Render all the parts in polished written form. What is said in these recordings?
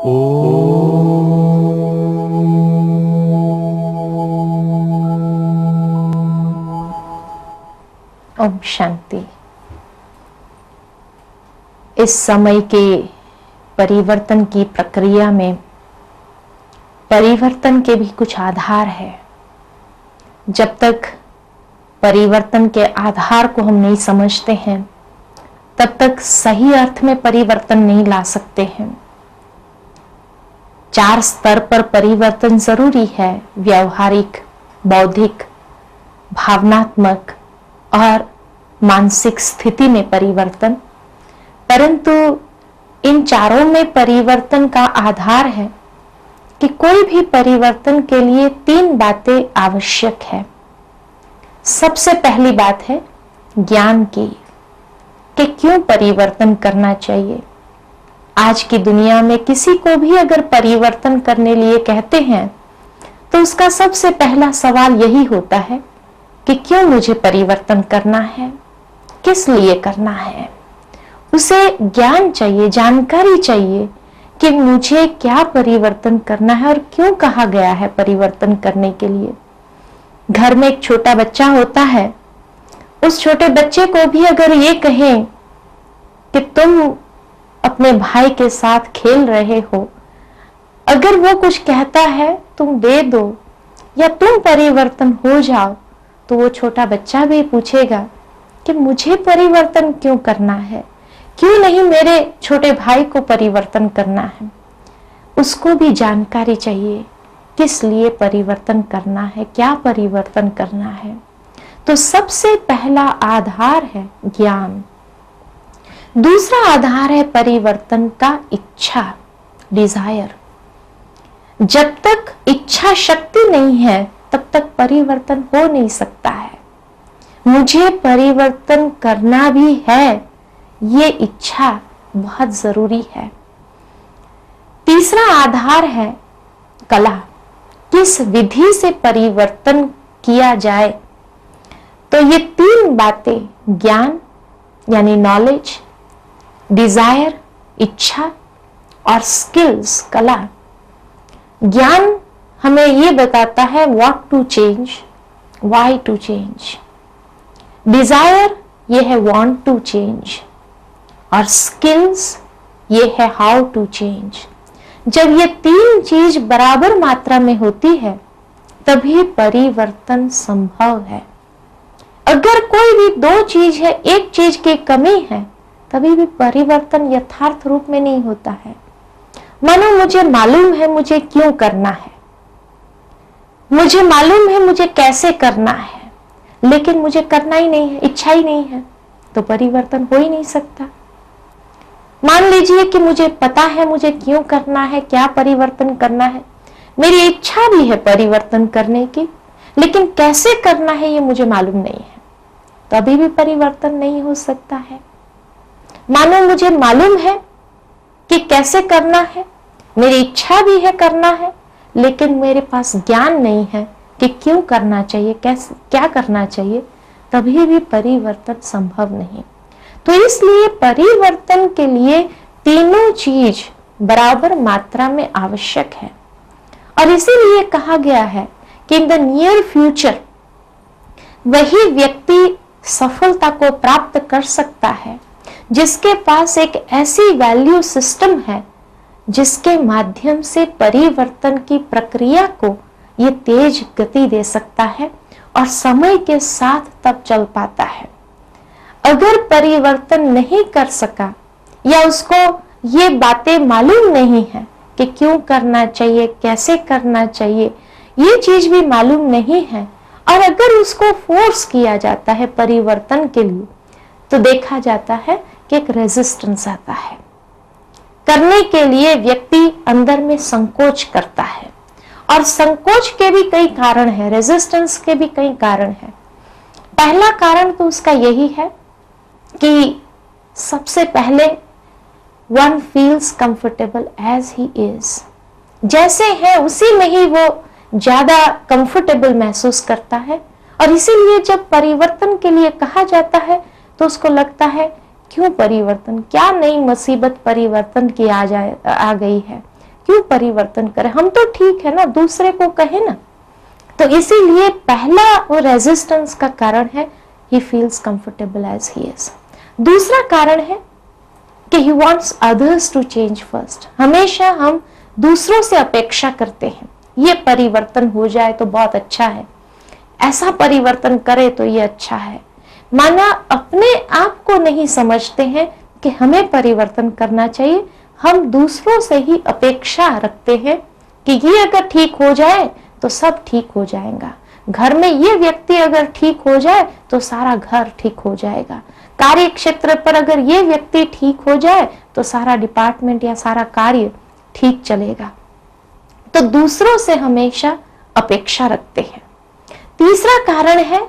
ओम शांति। इस समय के परिवर्तन की प्रक्रिया में परिवर्तन के भी कुछ आधार है। जब तक परिवर्तन के आधार को हम नहीं समझते हैं तब तक सही अर्थ में परिवर्तन नहीं ला सकते हैं। 4 स्तर पर परिवर्तन जरूरी है: व्यवहारिक, बौद्धिक, भावनात्मक और मानसिक स्थिति में परिवर्तन। परंतु इन चारों में परिवर्तन का आधार है कि कोई भी परिवर्तन के लिए 3 बातें आवश्यक है। सबसे पहली बात है ज्ञान की, कि क्यों परिवर्तन करना चाहिए। आज की दुनिया में किसी को भी अगर परिवर्तन करने लिए कहते हैं तो उसका सबसे पहला सवाल यही होता है कि क्यों मुझे परिवर्तन करना है, किस लिए करना है। उसे ज्ञान चाहिए, जानकारी चाहिए कि मुझे क्या परिवर्तन करना है और क्यों कहा गया है परिवर्तन करने के लिए। घर में एक छोटा बच्चा होता है, उस छोटे बच्चे को भी अगर ये कहें कि तुम अपने भाई के साथ खेल रहे हो, अगर वो कुछ कहता है तुम दे दो या तुम परिवर्तन हो जाओ, तो वो छोटा बच्चा भी पूछेगा कि मुझे परिवर्तन क्यों करना है, क्यों नहीं मेरे छोटे भाई को परिवर्तन करना है। उसको भी जानकारी चाहिए किस लिए परिवर्तन करना है, क्या परिवर्तन करना है। तो सबसे पहला आधार है ज्ञान। दूसरा आधार है परिवर्तन का इच्छा, डिजायर। जब तक इच्छा शक्ति नहीं है तब तक परिवर्तन हो नहीं सकता है। मुझे परिवर्तन करना भी है, ये इच्छा बहुत जरूरी है। तीसरा आधार है कला, किस विधि से परिवर्तन किया जाए। तो ये 3 बातें, ज्ञान यानी नॉलेज, डिजायर इच्छा और स्किल्स कला। ज्ञान हमें ये बताता है what to change, why to change. Desire ये है वांट टू चेंज और स्किल्स ये है हाउ टू चेंज। जब ये 3 चीज बराबर मात्रा में होती है तभी परिवर्तन संभव है। अगर कोई भी 2 चीज है, एक चीज की कमी है, तभी भी परिवर्तन यथार्थ रूप में नहीं होता है। मानो मुझे मालूम है मुझे क्यों करना है, मुझे मालूम है मुझे कैसे करना है, लेकिन मुझे करना ही नहीं है, इच्छा ही नहीं है, तो परिवर्तन हो ही नहीं सकता। मान लीजिए कि मुझे पता है मुझे क्यों करना है, क्या परिवर्तन करना है, मेरी इच्छा भी है परिवर्तन करने की, लेकिन कैसे करना है ये मुझे मालूम नहीं है, तो अभी भी परिवर्तन नहीं हो सकता है। मानो मुझे मालूम है कि कैसे करना है, मेरी इच्छा भी है करना है, लेकिन मेरे पास ज्ञान नहीं है कि क्यों करना चाहिए, कैसे क्या करना चाहिए, तभी भी परिवर्तन संभव नहीं। तो इसलिए परिवर्तन के लिए तीनों चीज बराबर मात्रा में आवश्यक है। और इसीलिए कहा गया है कि इन द नियर फ्यूचर वही व्यक्ति सफलता को प्राप्त कर सकता है जिसके पास एक ऐसी वैल्यू सिस्टम है जिसके माध्यम से परिवर्तन की प्रक्रिया को ये तेज गति दे सकता है और समय के साथ तब चल पाता है। अगर परिवर्तन नहीं कर सका या उसको ये बातें मालूम नहीं है कि क्यों करना चाहिए, कैसे करना चाहिए, ये चीज भी मालूम नहीं है, और अगर उसको फोर्स किया जाता है परिवर्तन के लिए, तो देखा जाता है कि एक रेजिस्टेंस आता है। करने के लिए व्यक्ति अंदर में संकोच करता है, और संकोच के भी कई कारण है, रेजिस्टेंस के भी कई कारण है। पहला कारण तो उसका यही है कि सबसे पहले one feels comfortable as he is, जैसे है उसी में ही वो ज्यादा कंफर्टेबल महसूस करता है, और इसीलिए जब परिवर्तन के लिए कहा जाता है तो उसको लगता है क्यों परिवर्तन, क्या नई मुसीबत परिवर्तन की आ गई है, क्यों परिवर्तन करें, हम तो ठीक है ना, दूसरे को कहे ना। तो इसीलिए पहला वो रेजिस्टेंस का कारण है he feels comfortable as he is। दूसरा कारण है कि he wants others to change first। हमेशा हम दूसरों से अपेक्षा करते हैं, ये परिवर्तन हो जाए तो बहुत अच्छा है, ऐसा परिवर्तन करे तो ये अच्छा है। माना अपने आप को नहीं समझते हैं कि हमें परिवर्तन करना चाहिए, हम दूसरों से ही अपेक्षा रखते हैं कि ये अगर ठीक हो जाए तो सब ठीक हो जाएगा, घर में ये व्यक्ति अगर ठीक हो जाए तो सारा घर ठीक हो जाएगा, कार्य क्षेत्र पर अगर ये व्यक्ति ठीक हो जाए तो सारा डिपार्टमेंट या सारा कार्य ठीक चलेगा। तो दूसरों से हमेशा अपेक्षा रखते हैं। तीसरा कारण है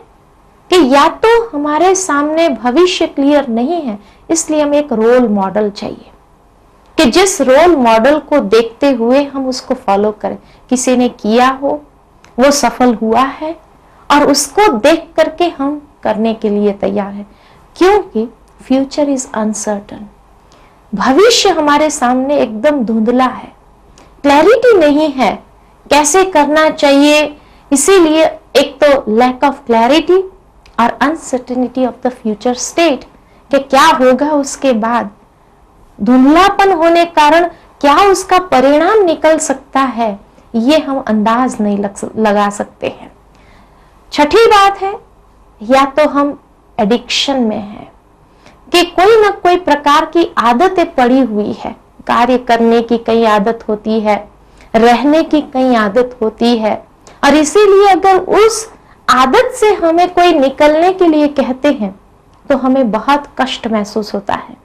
कि या तो हमारे सामने भविष्य क्लियर नहीं है, इसलिए हमें एक रोल मॉडल चाहिए कि जिस रोल मॉडल को देखते हुए हम उसको फॉलो करें। किसी ने किया हो, वो सफल हुआ है और उसको देख करके हम करने के लिए तैयार हैं, क्योंकि फ्यूचर इज अनसर्टन। भविष्य हमारे सामने एकदम धुंधला है, क्लैरिटी नहीं है कैसे करना चाहिए। इसीलिए एक तो लैक ऑफ क्लैरिटी और uncertainty of the future state, कि क्या होगा उसके बाद, धुंधलापन होने कारण क्या उसका परिणाम निकल सकता है, ये हम अंदाज नहीं लगा सकते हैं। छठी बात है, या तो हम एडिक्शन में हैं कि कोई ना कोई प्रकार की आदतें पड़ी हुई है, कार्य करने की कई आदत होती है, रहने की कई आदत होती है, और इसीलिए अगर उस आदत से हमें कोई निकलने के लिए कहते हैं तो हमें बहुत कष्ट महसूस होता है।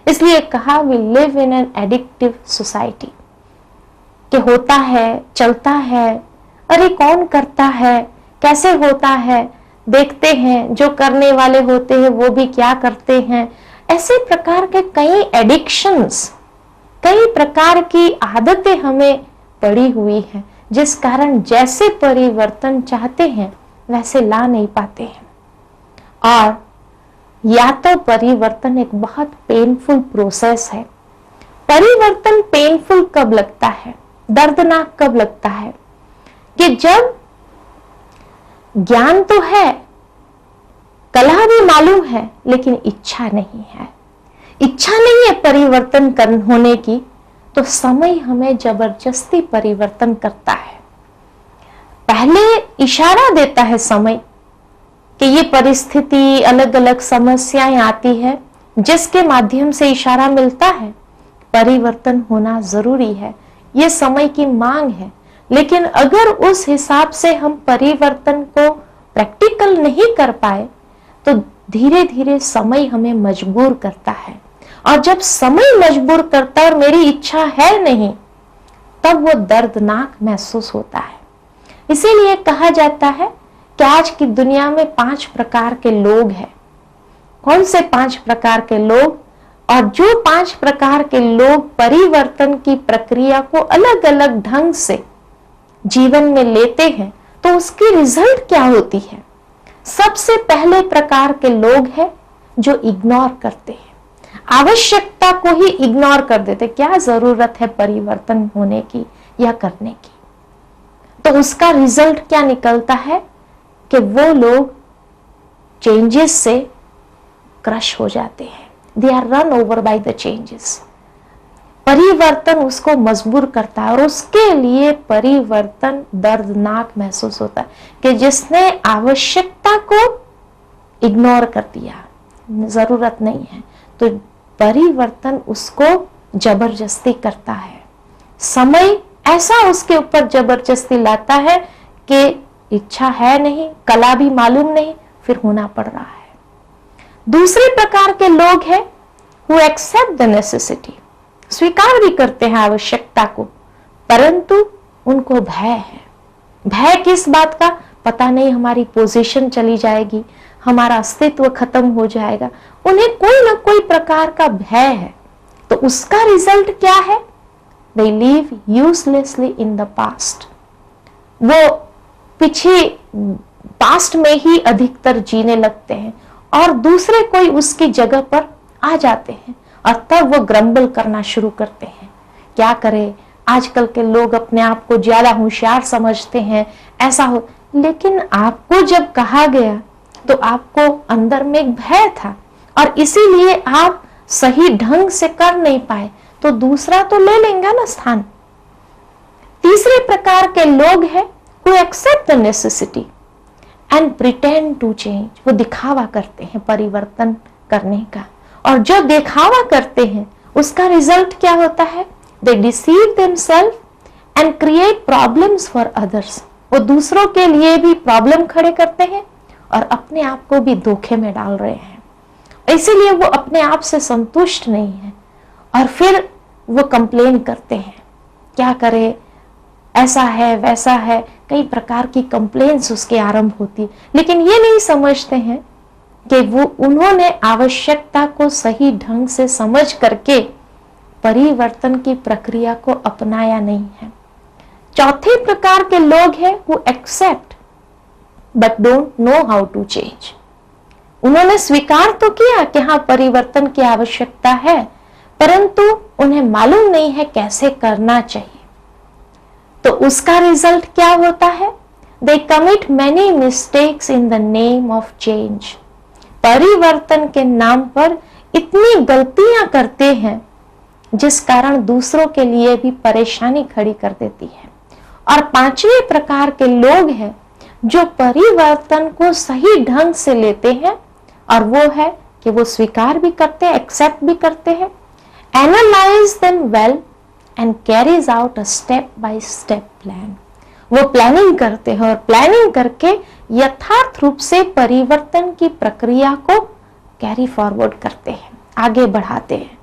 इसलिए कहा we live in an addictive society, कि होता है, चलता है, अरे कौन करता है, कैसे होता है, देखते हैं जो करने वाले होते हैं वो भी क्या करते हैं। ऐसे प्रकार के कई एडिक्शंस, कई प्रकार की आदतें हमें पड़ी हुई हैं, जिस कारण जैसे परिवर्तन चाहते हैं वैसे ला नहीं पाते हैं। और या तो परिवर्तन एक बहुत पेनफुल प्रोसेस है। परिवर्तन पेनफुल कब लगता है, दर्दनाक कब लगता है, कि जब ज्ञान तो है, कला भी मालूम है, लेकिन इच्छा नहीं है, इच्छा नहीं है परिवर्तन होने की, तो समय हमें जबरदस्ती परिवर्तन करता है। पहले इशारा देता है समय कि ये परिस्थिति, अलग अलग समस्याएं आती है, जिसके माध्यम से इशारा मिलता है परिवर्तन होना जरूरी है, ये समय की मांग है। लेकिन अगर उस हिसाब से हम परिवर्तन को प्रैक्टिकल नहीं कर पाए तो धीरे धीरे समय हमें मजबूर करता है, और जब समय मजबूर करता है और मेरी इच्छा है नहीं, तब वो दर्दनाक महसूस होता है। इसीलिए कहा जाता है कि आज की दुनिया में 5 प्रकार के लोग हैं। कौन से 5 प्रकार के लोग? और जो 5 प्रकार के लोग परिवर्तन की प्रक्रिया को अलग अलग ढंग से जीवन में लेते हैं तो उसकी रिजल्ट क्या होती है। सबसे पहले प्रकार के लोग हैं जो इग्नोर करते हैं, आवश्यकता को ही इग्नोर कर देते, क्या जरूरत है परिवर्तन होने की या करने की। तो उसका रिजल्ट क्या निकलता है कि वो लोग चेंजेस से क्रश हो जाते हैं, they are run over by the changes. परिवर्तन उसको मजबूर करता है और उसके लिए परिवर्तन दर्दनाक महसूस होता है कि जिसने आवश्यकता को इग्नोर कर दिया, जरूरत नहीं है, तो परिवर्तन उसको जबरदस्ती करता है। समय ऐसा उसके ऊपर जबरदस्ती लाता है कि इच्छा है नहीं, कला भी मालूम नहीं, फिर होना पड़ रहा है। दूसरे प्रकार के लोग हैं who accept the necessity, स्वीकार भी करते हैं आवश्यकता को, परंतु उनको भय है। भय किस बात का? पता नहीं हमारी पोजीशन चली जाएगी, हमारा अस्तित्व खत्म हो जाएगा, उन्हें कोई ना कोई प्रकार का भय है। तो उसका रिजल्ट क्या है? They live uselessly in the past। वो पीछे पास्ट में ही अधिकतर जीने लगते हैं और दूसरे कोई उसकी जगह पर आ जाते हैं और तब वो ग्रम्बल करना शुरू करते हैं, क्या करें, आजकल के लोग अपने आप को ज्यादा होशियार समझते हैं, ऐसा हो, लेकिन आपको जब कहा गया तो आपको अंदर में एक भय था और इसीलिए आप सही ढंग से कर नहीं पाए, तो दूसरा तो ले लेंगे ना स्थान। तीसरे प्रकार के लोग हैं who accept the necessity and pretend to change। वो दिखावा करते हैं परिवर्तन करने का, और जो दिखावा करते हैं उसका रिजल्ट क्या होता है? They deceive themselves and create problems for others। वो दूसरों के लिए भी प्रॉब्लम खड़े करते हैं और अपने आप को भी धोखे में डाल रहे हैं। इसीलिए वो अपने आप से संतुष्ट नहीं है और फिर वो कंप्लेन करते हैं, क्या करे, ऐसा है वैसा है, कई प्रकार की कंप्लेंट्स उसके आरंभ होती, लेकिन ये नहीं समझते हैं कि वो उन्होंने आवश्यकता को सही ढंग से समझ करके परिवर्तन की प्रक्रिया को अपनाया नहीं है। चौथे प्रकार के लोग हैं who accept but don't know how to change। उन्होंने स्वीकार तो किया कि हाँ परिवर्तन की आवश्यकता है, परंतु उन्हें मालूम नहीं है कैसे करना चाहिए। तो उसका रिजल्ट क्या होता है? They commit many mistakes in the name of change। परिवर्तन के नाम पर इतनी गलतियां करते हैं जिस कारण दूसरों के लिए भी परेशानी खड़ी कर देती है। और पांचवें प्रकार के लोग हैं जो परिवर्तन को सही ढंग से लेते हैं, और वो है कि वो स्वीकार भी करते हैं, एक्सेप्ट भी करते हैं, analyse them well and carries out a step by step plan. वो प्लानिंग करते हैं और प्लानिंग करके यथार्थ रूप से परिवर्तन की प्रक्रिया को कैरी फॉरवर्ड करते हैं, आगे बढ़ाते हैं,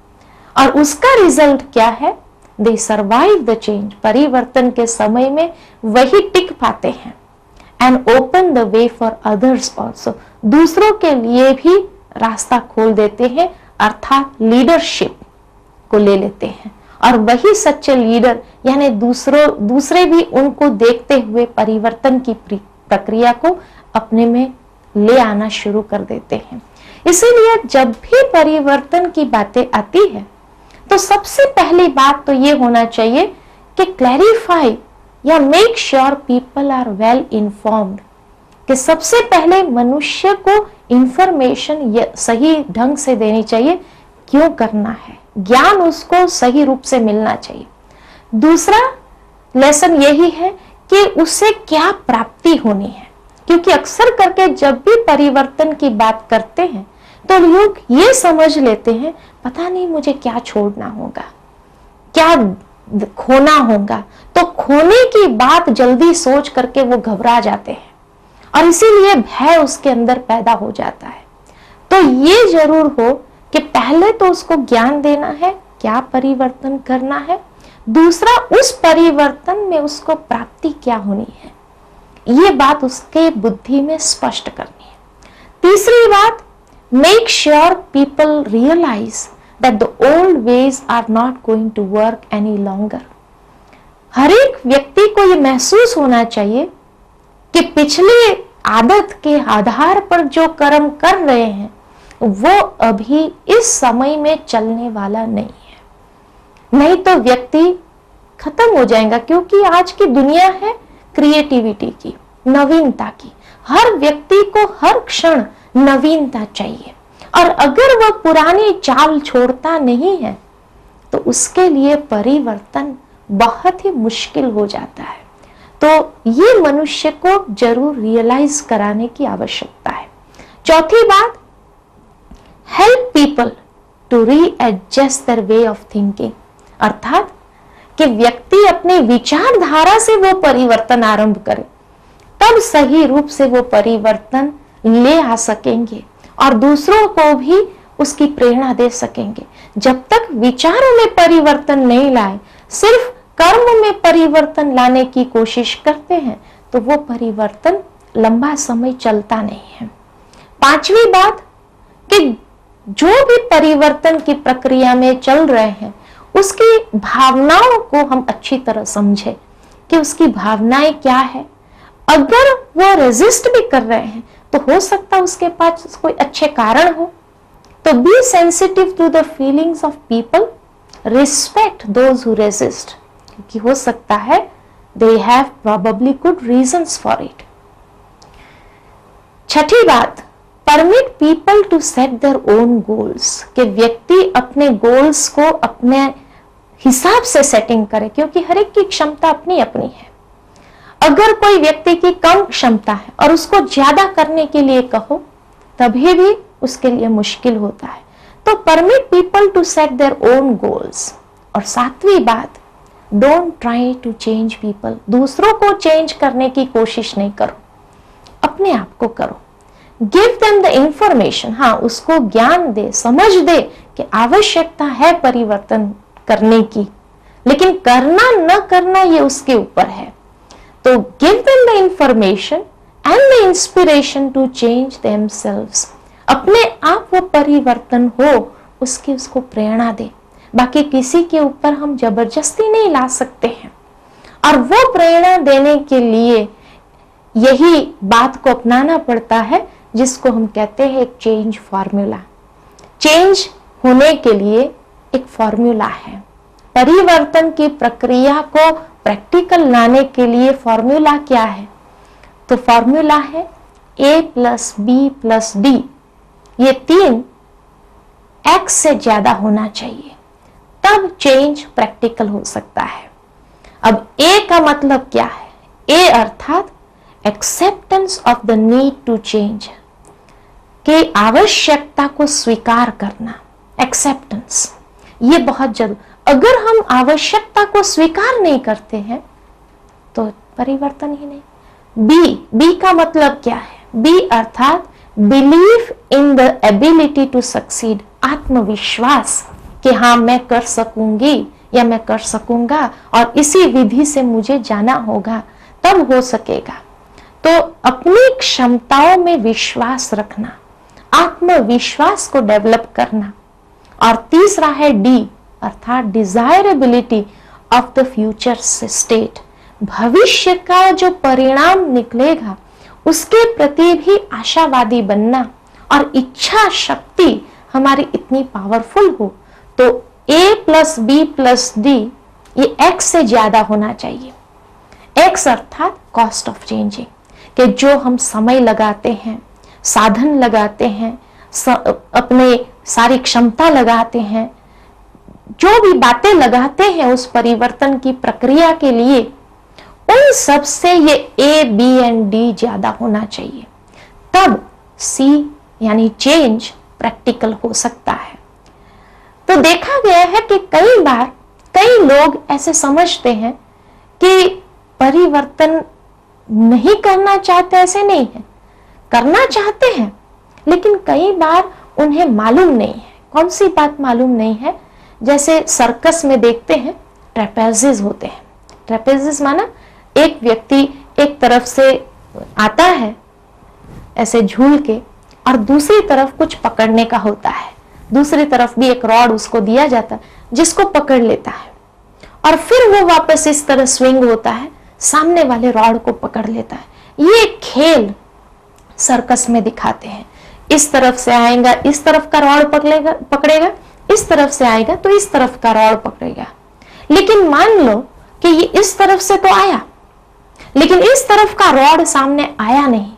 और उसका रिजल्ट क्या है? दे सर्वाइव द चेंज। परिवर्तन के समय में वही टिक पाते हैं, and open the way for others also. दूसरों के लिए भी रास्ता खोल देते हैं, अर्थात लीडरशिप को ले लेते हैं, और वही सच्चे लीडर यानी दूसरे भी उनको देखते हुए परिवर्तन की प्रक्रिया को अपने में ले आना शुरू कर देते हैं। इसीलिए जब भी परिवर्तन की बातें आती है तो सबसे पहली बात तो ये होना चाहिए कि क्लैरिफाई या make sure people are well informed, कि सबसे पहले मनुष्य को इंफॉर्मेशन सही ढंग से देनी चाहिए, क्यों करना है, ज्ञान उसको सही रूप से मिलना चाहिए। दूसरा लेसन यही है कि उससे क्या प्राप्ति होनी है, क्योंकि अक्सर करके जब भी परिवर्तन की बात करते हैं तो लोग ये समझ लेते हैं पता नहीं मुझे क्या छोड़ना होगा, क्या खोना होगा, तो खोने की बात जल्दी सोच करके वो घबरा जाते हैं और इसीलिए भय उसके अंदर पैदा हो जाता है। तो ये जरूर हो कि पहले तो उसको ज्ञान देना है क्या परिवर्तन करना है, दूसरा उस परिवर्तन में उसको प्राप्ति क्या होनी है, ये बात उसके बुद्धि में स्पष्ट करनी है। तीसरी बात, make sure people realise that the old ways are not going to work any longer. हर एक व्यक्ति को यह महसूस होना चाहिए कि पिछले आदत के आधार पर जो कर्म कर रहे हैं वो अभी इस समय में चलने वाला नहीं है, नहीं तो व्यक्ति खत्म हो जाएगा। क्योंकि आज की दुनिया है क्रिएटिविटी की, नवीनता की, हर व्यक्ति को हर क्षण नवीनता चाहिए, और अगर वह पुरानी चाल छोड़ता नहीं है तो उसके लिए परिवर्तन बहुत ही मुश्किल हो जाता है। तो ये मनुष्य को जरूर रियलाइज कराने की आवश्यकता है। चौथी बात, help people to readjust their way of thinking, अर्थात कि व्यक्ति अपने विचारधारा से वो परिवर्तन आरंभ करे, तब सही रूप से वो परिवर्तन ले आ सकेंगे और दूसरों को भी उसकी प्रेरणा दे सकेंगे। जब तक विचारों में परिवर्तन नहीं लाए, सिर्फ कर्म में परिवर्तन लाने की कोशिश करते हैं तो वो परिवर्तन लंबा समय चलता नहीं है। पांचवी बात कि जो भी परिवर्तन की प्रक्रिया में चल रहे हैं उसकी भावनाओं को हम अच्छी तरह समझें कि उसकी भावनाएं क्या है। अगर वो रेजिस्ट भी कर रहे हैं तो हो सकता है उसके पास कोई अच्छे कारण हो। तो be sensitive to the feelings of people, respect those who resist, क्योंकि हो सकता है they have probably good reasons for it. छठी बात, permit people to set their own goals, कि व्यक्ति अपने गोल्स को अपने हिसाब से सेटिंग करे, क्योंकि हर एक की क्षमता अपनी अपनी है। अगर कोई व्यक्ति की कम क्षमता है और उसको ज्यादा करने के लिए कहो तभी भी उसके लिए मुश्किल होता है। तो permit people to set their own goals. और सातवीं बात, don't try to change people, दूसरों को चेंज करने की कोशिश नहीं करो, अपने आप को करो। गिव देम द इंफॉर्मेशन, हाँ उसको ज्ञान दे, समझ दे कि आवश्यकता है परिवर्तन करने की, लेकिन करना न करना ये उसके ऊपर है। तो give them the information and the inspiration to change themselves, अपने आप वो परिवर्तन हो उसकी उसको प्रेरणा दे। बाकी किसी के ऊपर हम जबरदस्ती नहीं ला सकते हैं, और वो प्रेरणा देने के लिए यही बात को अपनाना पड़ता है जिसको हम कहते हैं एक चेंज फॉर्मूला। चेंज होने के लिए एक फॉर्मूला है, परिवर्तन की प्रक्रिया को प्रैक्टिकल लाने के लिए फॉर्मूला क्या है? तो फॉर्मूला है a plus B plus D, ये तीन x से ज्यादा होना चाहिए, तब चेंज प्रैक्टिकल हो सकता है। अब a का मतलब क्या है? a अर्थात acceptance of the need to change, के आवश्यकता को स्वीकार करना, एक्सेप्टेंस, ये बहुत जरूरी। अगर हम आवश्यकता को स्वीकार नहीं करते हैं तो परिवर्तन ही नहीं। बी का मतलब क्या है? बी अर्थात believe in the ability to succeed, आत्मविश्वास कि हाँ मैं कर सकूंगी या मैं कर सकूंगा और इसी विधि से मुझे जाना होगा, तब हो सकेगा। तो अपनी क्षमताओं में विश्वास रखना, आत्मविश्वास को डेवलप करना। और तीसरा है डी अर्थात desirability of the future state, भविष्य का जो परिणाम निकलेगा उसके प्रति भी आशावादी बनना, और इच्छा शक्ति हमारी इतनी पावरफुल हो। तो a plus B plus D ये x से ज्यादा होना चाहिए। x अर्थात कॉस्ट ऑफ चेंजिंग, कि जो हम समय लगाते हैं, साधन लगाते हैं, अपने सारी क्षमता लगाते हैं, जो भी बातें लगाते हैं उस परिवर्तन की प्रक्रिया के लिए, उन सब से ये A, B एंड D ज्यादा होना चाहिए, तब C यानी चेंज प्रैक्टिकल हो सकता है। तो देखा गया है कि कई बार कई लोग ऐसे समझते हैं कि परिवर्तन नहीं करना चाहते, ऐसे नहीं है, करना चाहते हैं, लेकिन कई बार उन्हें मालूम नहीं है। कौन सी बात मालूम नहीं है? जैसे सर्कस में देखते हैं ट्रेपेजिस होते हैं। ट्रेपेजिस माना एक व्यक्ति एक तरफ से आता है ऐसे झूल के, और दूसरी तरफ कुछ पकड़ने का होता है, दूसरी तरफ भी एक रॉड उसको दिया जाता है जिसको पकड़ लेता है, और फिर वो वापस इस तरह स्विंग होता है, सामने वाले रॉड को पकड़ लेता है। ये खेल सर्कस में दिखाते हैं। इस तरफ से आएगा इस तरफ का रॉड पकड़ेगा, इस तरफ से आएगा तो इस तरफ का रॉड पकड़ेगा। लेकिन मान लो कि ये इस तरफ से तो आया, लेकिन इस तरफ का रॉड सामने आया नहीं,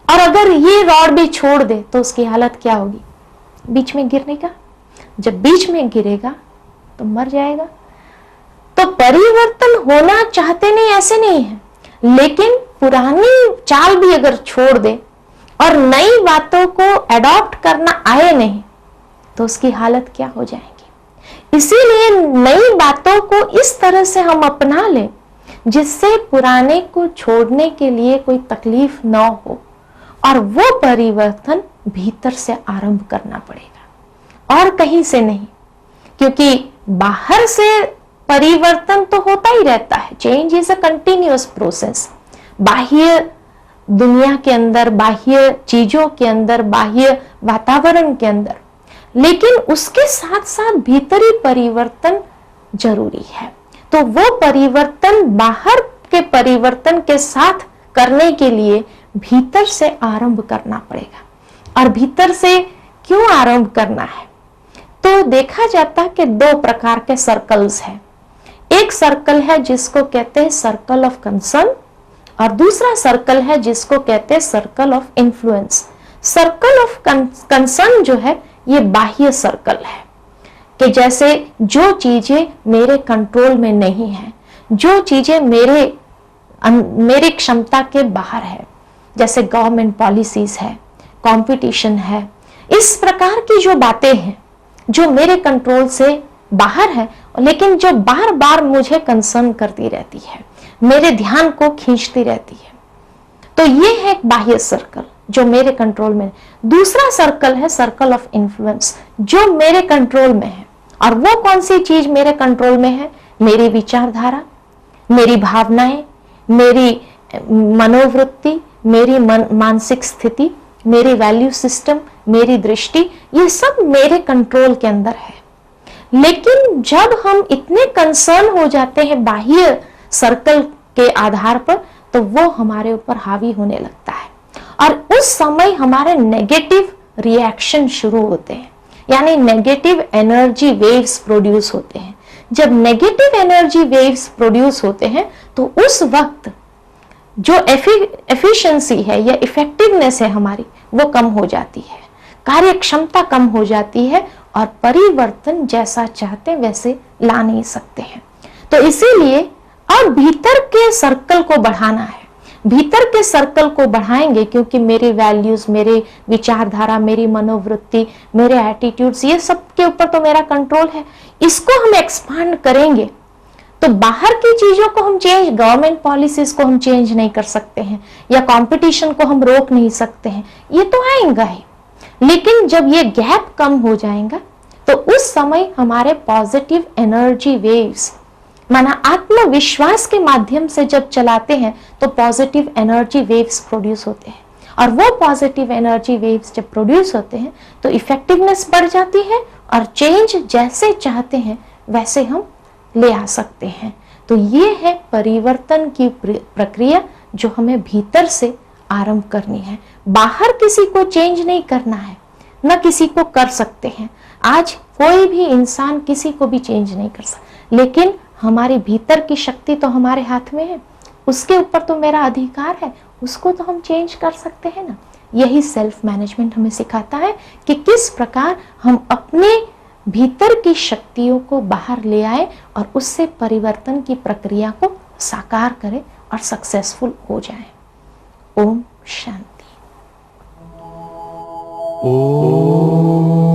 और अगर ये रॉड भी छोड़ दे तो उसकी हालत क्या होगी? बीच में गिरने का। जब बीच में गिरेगा तो मर जाएगा। तो परिवर्तन होना चाहते नहीं, ऐसे नहीं है, लेकिन पुरानी चाल भी अगर छोड़ दे और नई बातों को एडॉप्ट करना आए नहीं तो उसकी हालत क्या हो जाएगी। इसीलिए नई बातों को इस तरह से हम अपना लें जिससे पुराने को छोड़ने के लिए कोई तकलीफ ना हो, और वो परिवर्तन भीतर से आरंभ करना पड़ेगा और कहीं से नहीं, क्योंकि बाहर से परिवर्तन तो होता ही रहता है। Change is a continuous process, बाह्य दुनिया के अंदर, बाह्य चीजों के अंदर, बाह्य वातावरण के अंदर, लेकिन उसके साथ साथ भीतरी परिवर्तन जरूरी है। तो वो परिवर्तन बाहर के परिवर्तन के साथ करने के लिए भीतर से आरंभ करना पड़ेगा। और भीतर से क्यों आरंभ करना है? तो देखा जाता है कि दो प्रकार के सर्कल्स हैं। एक सर्कल है जिसको कहते हैं सर्कल ऑफ कंसर्न और दूसरा सर्कल है जिसको कहते हैं circle of influence. Circle of concern जो है ये बाह्य सर्कल है कि जैसे जो चीजें मेरे कंट्रोल में नहीं है, जो चीजें मेरी क्षमता के बाहर है, जैसे गवर्नमेंट पॉलिसीज है, कंपटीशन है, इस प्रकार की जो बातें हैं जो मेरे कंट्रोल से बाहर है, लेकिन जो बार बार मुझे कंसर्न करती रहती है, मेरे ध्यान को खींचती रहती है, तो ये है एक बाह्य सर्कल जो मेरे कंट्रोल में है। दूसरा सर्कल है सर्कल ऑफ इन्फ्लुएंस जो मेरे कंट्रोल में है। और वो कौन सी चीज मेरे कंट्रोल में है? मेरी विचारधारा, मेरी भावनाएं, मेरी मनोवृत्ति, मेरी मानसिक स्थिति, मेरी वैल्यू सिस्टम, मेरी दृष्टि, ये सब मेरे कंट्रोल के अंदर है। लेकिन जब हम इतने कंसर्न हो जाते हैं बाह्य सर्कल के आधार पर, तो वो हमारे ऊपर हावी होने लगता है और उस समय हमारे नेगेटिव रिएक्शन शुरू होते हैं, यानी नेगेटिव एनर्जी वेव्स प्रोड्यूस होते हैं। जब नेगेटिव एनर्जी वेव्स प्रोड्यूस होते हैं तो उस वक्त जो एफिशिएंसी है या इफेक्टिवनेस है हमारी, वो कम हो जाती है, कार्य क्षमता कम हो जाती है और परिवर्तन जैसा चाहते वैसे ला नहीं सकते हैं। तो इसीलिए अब भीतर के सर्कल को बढ़ाना है। भीतर के सर्कल को बढ़ाएंगे क्योंकि मेरी वैल्यूज, मेरे विचारधारा, मेरी मनोवृत्ति, मेरे एटीट्यूड्स, ये सब के ऊपर तो मेरा कंट्रोल है। इसको हम एक्सपांड करेंगे तो बाहर की चीजों को हम चेंज, गवर्नमेंट पॉलिसीज को हम चेंज नहीं कर सकते हैं या कंपटीशन को हम रोक नहीं सकते हैं, ये तो आएगा ही। लेकिन जब ये गैप कम हो जाएगा तो उस समय हमारे पॉजिटिव एनर्जी वेव्स, माना आत्मविश्वास के माध्यम से जब चलाते हैं तो पॉजिटिव एनर्जी वेव्स प्रोड्यूस होते हैं। और वो पॉजिटिव एनर्जी वेव्स जब प्रोड्यूस होते हैं तो इफेक्टिवनेस बढ़ जाती है और चेंज जैसे चाहते हैं वैसे हम ले आ सकते हैं। तो ये है परिवर्तन की प्रक्रिया जो हमें भीतर से आरंभ करनी है। बाहर किसी को चेंज नहीं करना है, न किसी को कर सकते हैं। आज कोई भी इंसान किसी को भी चेंज नहीं कर सकता, लेकिन हमारे भीतर की शक्ति तो हमारे हाथ में है, उसके ऊपर तो मेरा अधिकार है, उसको तो हम चेंज कर सकते हैं ना। यही सेल्फ मैनेजमेंट हमें सिखाता है कि किस प्रकार हम अपने भीतर की शक्तियों को बाहर ले आए और उससे परिवर्तन की प्रक्रिया को साकार करें और सक्सेसफुल हो जाएं। ओम शांति। ओम